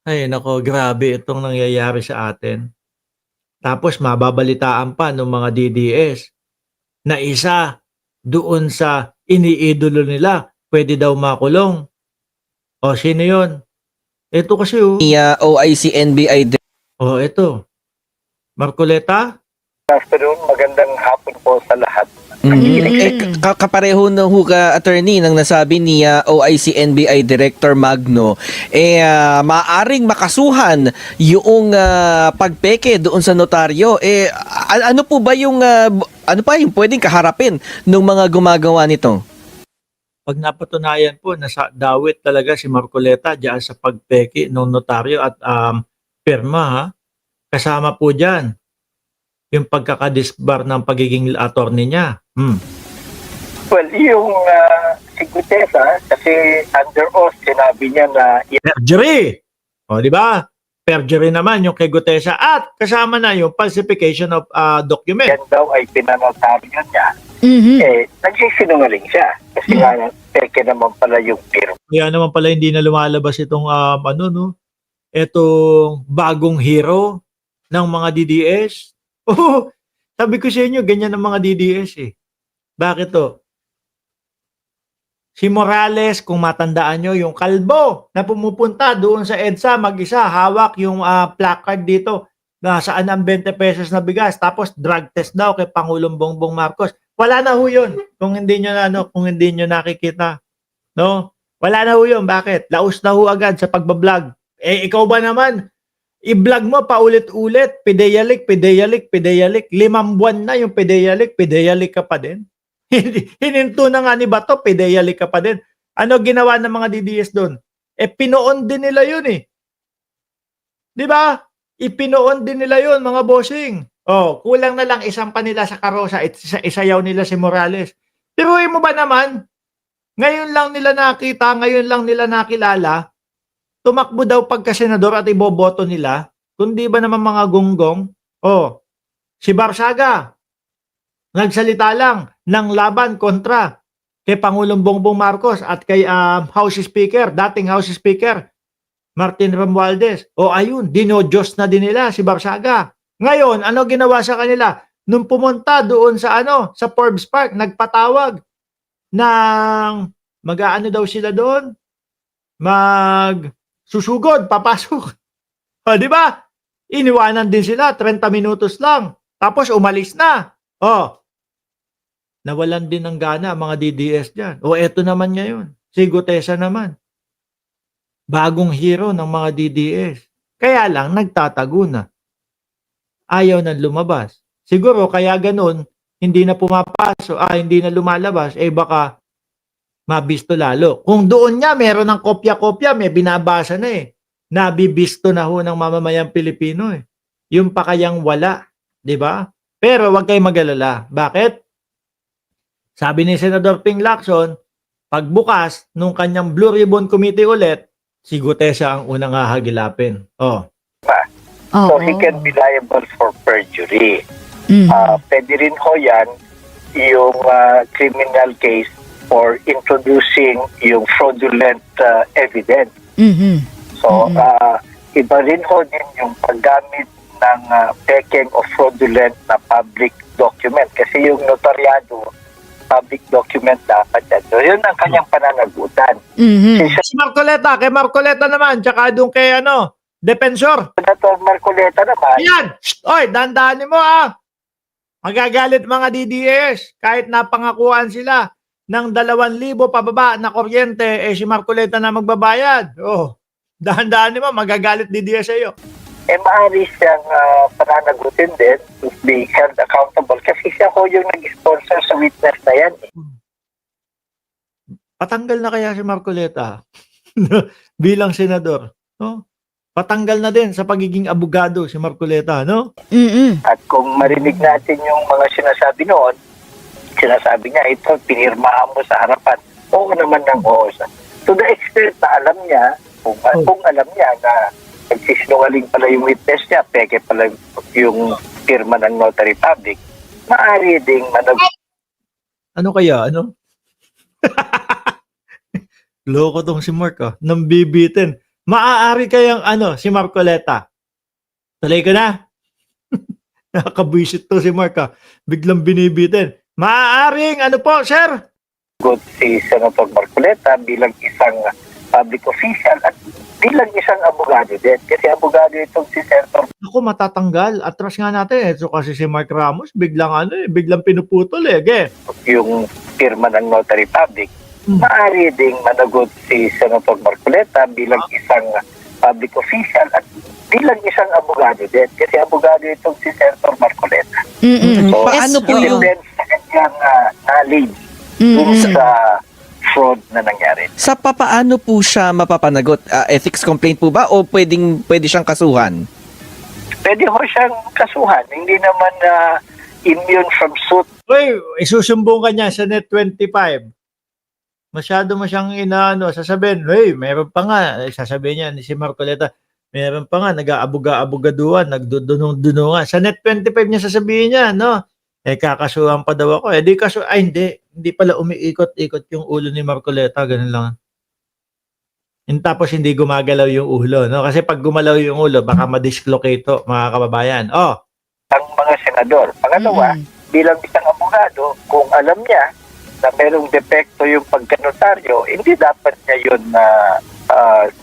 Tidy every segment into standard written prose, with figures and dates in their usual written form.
Ay naku, grabe itong nangyayari sa atin. Tapos mababalitaan pa nung mga DDS na isa doon sa iniidolo nila pwede daw makulong. O sino yun? Ito kasi Ni OIC NBI ito. Marcoleta? Afternoon, magandang hapon po sa lahat. Kapareho na ho ka, attorney, nang nasabi ni OIC NBI Director Magno, maaring makasuhan yung pagpeke doon sa notaryo. Ano po ba yung ano pa yung pwedeng kaharapin ng mga gumagawa nito? Pag napatunayan po na dawit talaga si Marcoleta diyan sa pagpeke ng notaryo at pirma, ha? Kasama po diyan yung pagkakadisbar ng pagiging attorney niya. Well, yung si Gutesa, kasi under oath, sinabi niya na Perjury! O, di ba? Perjury naman yung kay Gutesa at kasama na yung falsification of document. yan daw ay pinanotaryo niya. Nagsisinungaling siya. Kasi nga, peke naman pala yung firma. Kaya naman pala hindi na lumalabas itong itong bagong hero ng mga DDS. Oh, sabi ko sa inyo, ganyan ang mga DDS eh. Bakit to? Si Morales, kung matandaan nyo, yung kalbo na pumupunta doon sa EDSA, mag-isa, hawak yung placard dito na saan ang 20 pesos na bigas. Tapos drug test daw kay Pangulong Bongbong Marcos. Wala na ho yun kung hindi nyo kung hindi nyo nakikita. No? Wala na ho yun. Bakit? Laos na ho agad sa pagbablog. Ikaw ba naman? I-vlog mo paulit-ulit, pideyalik, 5 buwan na yung pideyalik ka pa din. Hininto na nga ni Bato, pideyalik ka pa din. Ano ginawa ng mga DDS doon? Pinoon din nila yun eh. Di ba? Ipinoon din nila yun, mga bossing. Kulang na lang isang pa nila sa karosa, isayaw nila si Morales. Pero mo ba naman, ngayon lang nila nakita, ngayon lang nila nakilala, tumakbo daw pagka-senador at iboboto nila, kundi ba naman mga gunggong? Si Barsaga, nagsalita lang ng laban kontra kay Pangulong Bongbong Marcos at kay House Speaker, dating House Speaker, Martin Romualdez. Ayun, dinodiyos na din nila si Barsaga. Ngayon, ano ginawa sa kanila? Nung pumunta doon sa sa Forbes Park, nagpatawag ng mag-aano daw sila doon? Susugod, papasok. Di ba? Iniwanan din sila, 30 minutos lang. Tapos umalis na. Nawalan din ng gana ang mga DDS dyan. Eto naman ngayon. Si Gutesa naman. Bagong hero ng mga DDS. Kaya lang, nagtatago na. Ayaw na lumabas. Siguro, kaya ganun, hindi na pumapasok, hindi na lumalabas, baka mabisto lalo. Kung doon niya, meron ng kopya-kopya, may binabasa na eh. Nabibisto na ho ng mamamayang Pilipino eh. Yung pa kayang wala. Di ba? Pero wag kayong mag-alala. Bakit? Sabi ni Senador Ping Lacson, pagbukas nung kanyang Blue Ribbon Committee ulit, si Gutesa ang unang hahagilapin. So he can be liable for perjury. Pwede rin ho yan yung criminal case for introducing yung fraudulent evidence. So, iba rin ho din yung paggamit ng pekeng o fraudulent na public document. Kasi yung notaryado, public document dapat yan. So, yun ang kanyang pananagutan. Si Marcoleta, kay Marcoleta naman, tsaka doon kay Defensor. Senator Marcoleta naman. Ayan! Oy, dandanin mo Magagalit mga DDS kahit napangakuan sila ng 2,000 pababa na kuryente, si Marcoleta na magbabayad. Dahan-dahan mo, magagalit DDS sa iyo. Maaari siyang pananagutin din to be held accountable kasi siya ko yung nag-sponsor sa witness na yan. Patanggal na kaya si Marcoleta bilang senador, no? Patanggal na din sa pagiging abogado si Marcoleta, no? At kung marinig natin yung mga sinasabi noon, sinasabi niya, ito, pinirmahan mo sa harapan. Oo naman ng oo. To the extent na alam niya, kung alam niya na nagsisinungaling pala yung witness niya, peke pala yung firma ng notary public, maaari ding Ano kaya? Loko tong si Mark, nang bibitin. Maaari kayang si Marcoleta. Tuloy ko na. Nakakabwisit to si Mark Biglang binibitin. Maaaring po, sir? Good si Senator Marcoleta bilang isang public official at bilang isang abogado din. Kasi abogado itong si Senator. Ako matatanggal. Atras nga natin. So kasi si Mark Ramos, biglang biglang pinuputol Yung firma ng notary public. Maaari ding managot si Senator Marcoleta bilang isang public official at bilang isang abogado din. Kasi abogado itong si Senator Marcoleta. So, Paano po yung... depends sa kanyang knowledge dun sa fraud na nangyari. Sa papaano po siya mapapanagot? Ethics complaint po ba o pwede siyang kasuhan? Pwede ho siyang kasuhan. Hindi naman immune from suit. Uy, isusumbong ka niya sa Net 25. Masyado mo siyang sasabihin, hey, meron pa nga, sasabihin niya ni si Marcoleta, meron pa nga, nag-aabuga-abugaduan, nagdudunong-dunungan. Sa Net 25 niya sasabihin niya, kakasuhan pa daw ako. Hindi pala umiikot-ikot yung ulo ni Marcoleta, ganun lang. Tapos hindi gumagalaw yung ulo, no? Kasi pag gumalaw yung ulo, baka ma-dislocate to, mga kababayan. Ang mga senador. Pangalawa, bilang isang abogado, kung alam niya na merong depekto yung pagkanotaryo, hindi dapat niya yun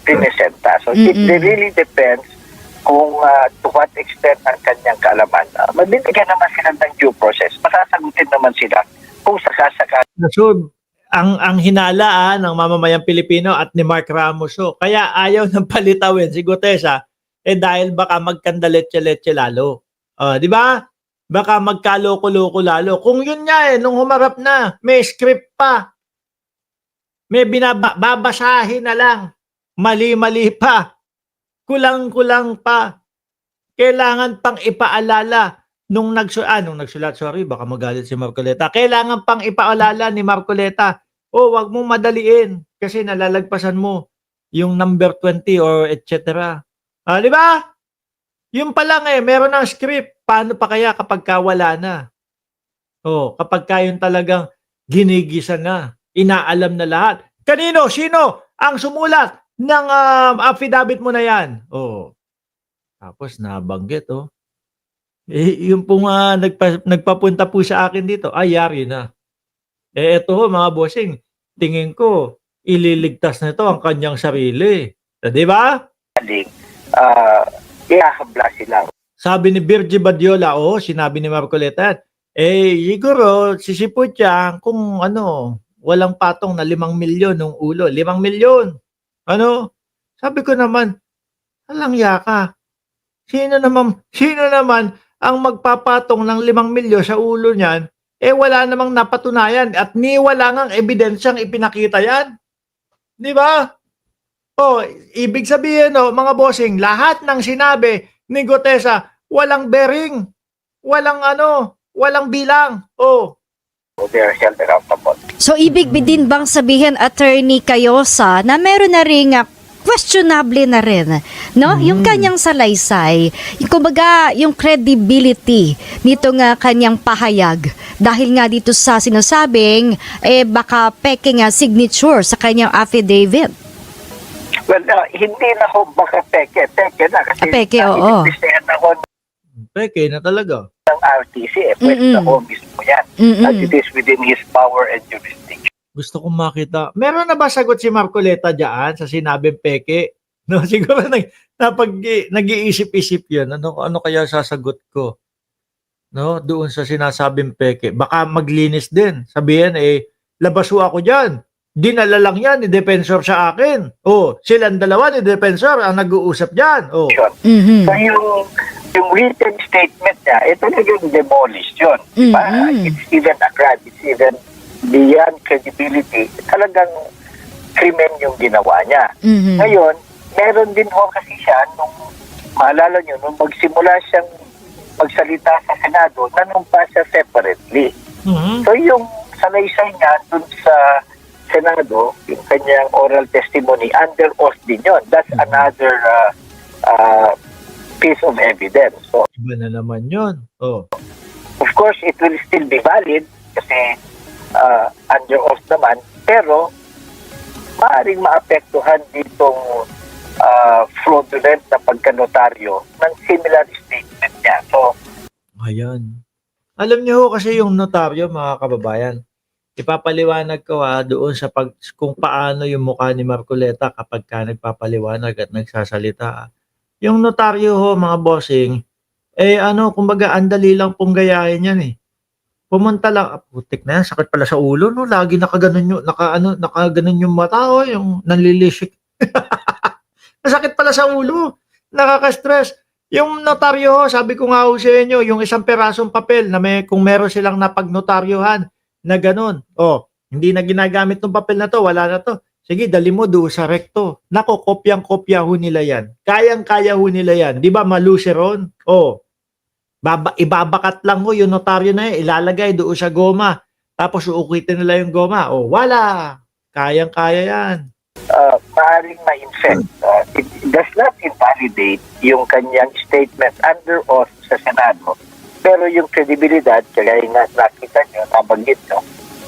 pinesenta. So, it really depends kung to what extent ang kanyang kaalaman. Magbibigyan naman sila ng due process. Masasagutin naman sila kung sakasakali. So, ang hinala ng mamamayang Pilipino at ni Mark Ramos. Kaya ayaw ng palitawin si Gutesa dahil baka magkandaletse-letse lalo. Di ba? Baka magkaloko-loko lalo. Kung yun nga nung humarap na, may script pa. May babasahin na lang. Mali-mali pa. Kulang-kulang pa. Kailangan pang ipaalala nung nagsulat, sorry, baka magalit si Marcoleta. Kailangan pang ipaalala ni Marcoleta, wag mong madaliin kasi nalalagpasan mo yung number 20 or etc. Di ba? Yung pa lang meron ng script. Paano pa kaya kapag wala na? Kapag kayong talagang ginigisa na, inaalam na lahat. Kanino? Sino ang sumulat ng affidavit mo na yan? Tapos nabanggit, yung po nga nagpapunta po sa akin dito, yari na. Eto mga bossing, tingin ko, ililigtas na ito ang kanyang sarili. Di ba? Ihahabla sila. Sabi ni Virgie Badiola, sinabi ni Marcoleta, siguro sisipot siya kung walang patong na 5 milyon ng ulo. 5 milyon. Sabi ko naman, alang yaka. Sino naman ang magpapatong ng 5 milyon sa ulo niyan, wala namang napatunayan at wala ngang ebidensyang ipinakita yan. Di ba? Ibig sabihin, mga bossing, lahat ng sinabi ni Gutesa, walang bearing, walang bilang. So, ibig din bang sabihin, Attorney Cayosa, na meron na ring questionable na rin, no? Yung kanyang salaysay, kumbaga yung credibility nitong kanyang pahayag dahil nga dito sa sinasabing baka peke nga signature sa kanyang affidavit. Well, hindi na ho baka peke. Peke na kasi Peke, oo. inimbestigahan ako Peke na talaga. ng RTC. Pwede na ho mismo yan. At it is within his power and jurisdiction. Gusto kong makita. Meron na ba sagot si Marcoleta diyan sa sinabing peke? No, siguro nag-iisip-isip 'yun. Ano kaya sasagot ko? No, doon sa sinasabing peke. Baka maglinis din. Sabihin labaso ako diyan. Dinala lang yan ni defensor sa akin. Silang dalawa ni defensor ang nag-uusap diyan. Mm-hmm. So yung written statement niya, talagang demolished yun. Diba? It's even a crime. It's even beyond credibility. Talagang krimen yung ginawa niya. Ngayon, meron din ho kasi siya nung, maalala nyo, nung magsimula siyang magsalita sa Senado, nanumpa siya separately. So yung salaysay niya dun sa Senado, yung kanyang oral testimony, under oath din yun. That's another piece of evidence. So, Iba na naman 'yon. of course, it will still be valid kasi under oath naman, pero maaaring maapektuhan ditong fraudulent na pagkanotaryo ng similar statement niya. So, Ayan. Alam niyo ho kasi yung notaryo, mga kababayan, ipapaliwanag ko doon sa kung paano yung mukha ni Marcoleta kapag ka nagpapaliwanag at nagsasalita. Yung notaryo ho, mga bossing, kumbaga andali lang pong gayahin yan eh. Pumunta lang, putik na yan, sakit pala sa ulo, no? Lagi nakaganon yung mata, yung nanlilisik. Masakit pala sa ulo, nakaka-stress. Yung notaryo ho, sabi ko nga ho sa inyo, yung isang perasong papel na kung meron silang napagnotaryohan na ganun, hindi na ginagamit ng papel na to, wala na to. Sige, dali mo doon sa rekto. Nako, kopyang-kopya ho nila yan. Kayang-kaya ho nila yan. Di ba maluseron? Ibabakat lang ho yung notaryo na yan, ilalagay doon sa goma. Tapos uukitin nila yung goma. Wala. Kayang-kaya yan. Maaaring ma-infect. It does not invalidate yung kanyang statement under oath sa Senado. Pero yung credibility, kaya nga nakita nyo, nabanggit nyo,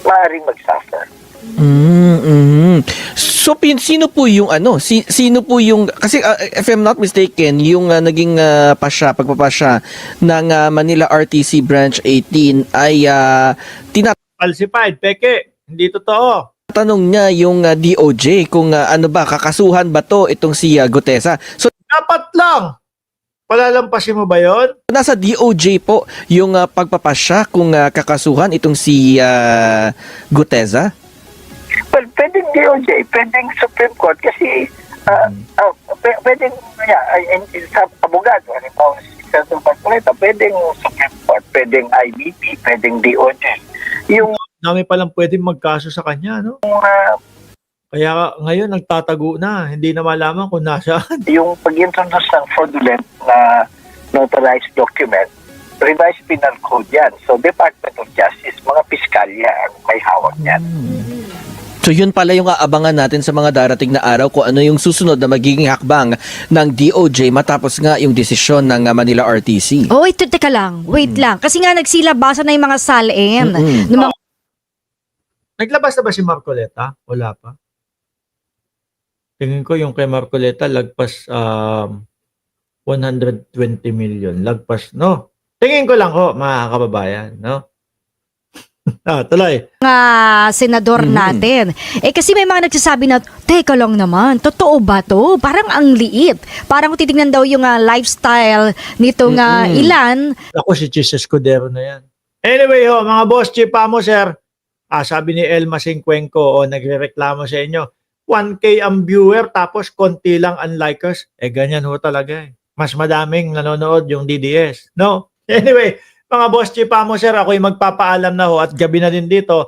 maaaring mag-suffer. So sino po yung sino po yung kasi if I'm not mistaken yung naging pagpapasya ng Manila RTC Branch 18 ay Falsified, peke. Hindi totoo. tinatanong niya yung DOJ kung ano ba kakasuhan ba to itong si Gutesa. So Dapat lang. Palalampasin mo ba yon? nasa DOJ po yung pagpapasya kung kakasuhan itong si Gutesa. Well, pwedeng DOJ, pwedeng Supreme Court kasi pwedeng sa abogado, halimbawa si Senator Marcoleta, pwedeng Supreme Court, pwedeng IBP, pwedeng DOJ. Yung Dami palang pwedeng magkaso sa kanya, no? Kaya ngayon nagtatago na, hindi na malaman kung nasaan. yung pag-introduce ng fraudulent na notarized document, revised penal code yan. So, Department of Justice, mga piskalya ang may hawak yan. So yun pala yung aabangan natin sa mga darating na araw kung ano yung susunod na magiging hakbang ng DOJ matapos nga yung desisyon ng Manila RTC. Teka lang. Wait lang. Kasi nga nagsilabasan na yung mga salin. Ng mga Naglabas na ba si Marcoleta? Wala pa. Tingin ko yung kay Marcoleta lagpas 120 million. Lagpas, no? Tingin ko lang ho, mga kababayan, no? Tuloy. senador natin. Kasi may mga nagsasabi na, teka lang naman, totoo ba to? Parang ang liit. Parang kung titignan daw yung lifestyle nitong ilan. Ako si Chis Escudero na yan. Anyway ho, mga boss, chipa mo sir. Sabi ni Elma Singcuenco, nagrereklamo sa inyo. 1K ang viewer tapos konti lang ang likers. Ganyan ho talaga. Mas madaming nanonood yung DDS. No? Anyway, mga boss, chipa mo sir, ako'y magpapaalam na ho at gabi na din dito.